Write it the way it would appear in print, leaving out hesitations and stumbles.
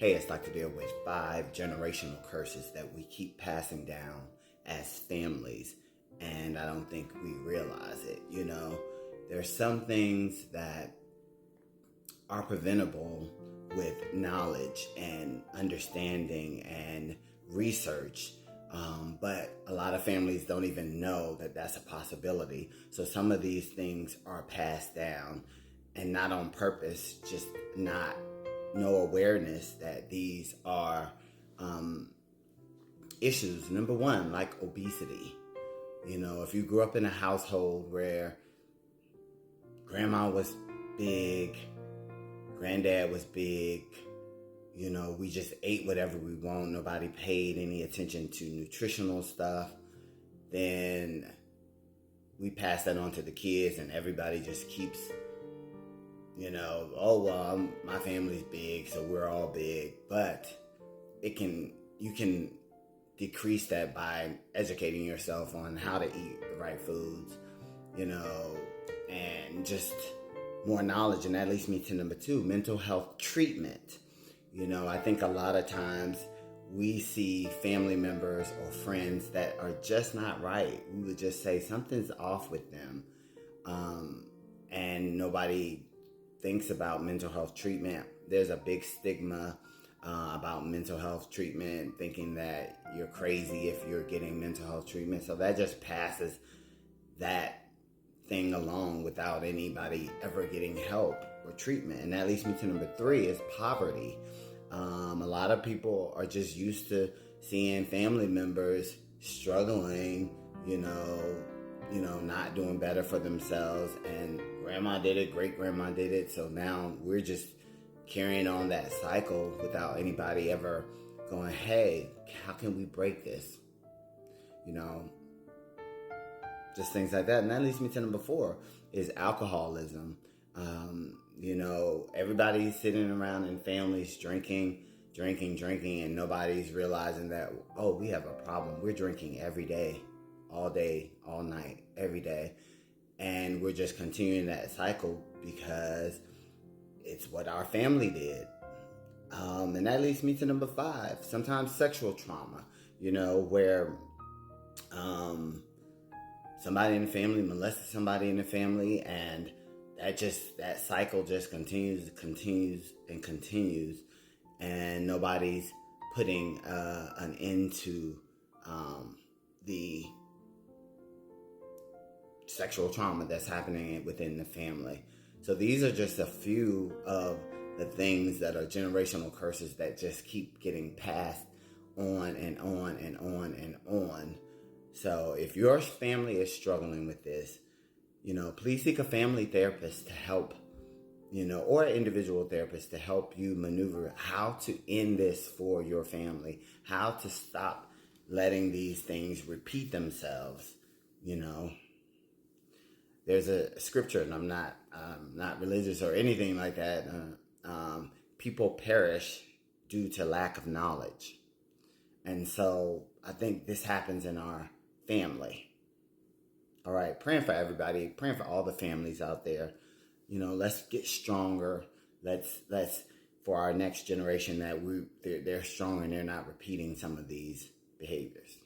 Hey, it's Dr. Deal with 5 generational curses that we keep passing down as families, and I don't think we realize it. There's some things that are preventable with knowledge and understanding and research. But a lot of families don't even know that that's a possibility. So some of these things are passed down and not on purpose, just not no awareness that these are issues. Number one, like obesity. If you grew up in a household where grandma was big, granddad was big, we just ate whatever we want, nobody paid any attention to nutritional stuff, then we pass that on to the kids and everybody just keeps, my family's big, so we're all big. But you can decrease that by educating yourself on how to eat the right foods, and just more knowledge. And that leads me to number 2, mental health treatment. I think a lot of times we see family members or friends that are just not right. We would just say something's off with them. And nobody thinks about mental health treatment. There's a big stigma about mental health treatment, thinking that you're crazy if you're getting mental health treatment. So that just passes that thing along without anybody ever getting help or treatment. And that leads me to number 3 is poverty. A lot of people are just used to seeing family members struggling, not doing better for themselves. And grandma did it, great grandma did it. So now we're just carrying on that cycle without anybody ever going, hey, how can we break this? Just things like that. And that leads me to number 4 is alcoholism. Everybody's sitting around in families drinking, and nobody's realizing that, we have a problem. We're drinking every day, all night, every day. And we're just continuing that cycle because it's what our family did. And that leads me to number 5, sometimes sexual trauma, where somebody in the family molested somebody in the family, and that cycle just continues, and nobody's putting an end to the sexual trauma that's happening within the family. So these are just a few of the things that are generational curses that just keep getting passed on and on and on and on. So if your family is struggling with this, please seek a family therapist to help, or an individual therapist to help you maneuver how to end this for your family, how to stop letting these things repeat themselves. There's a scripture, and I'm not religious or anything like that. People perish due to lack of knowledge. And so I think this happens in our family. All right, praying for everybody, praying for all the families out there. Let's get stronger. Let's for our next generation that they're stronger and they're not repeating some of these behaviors.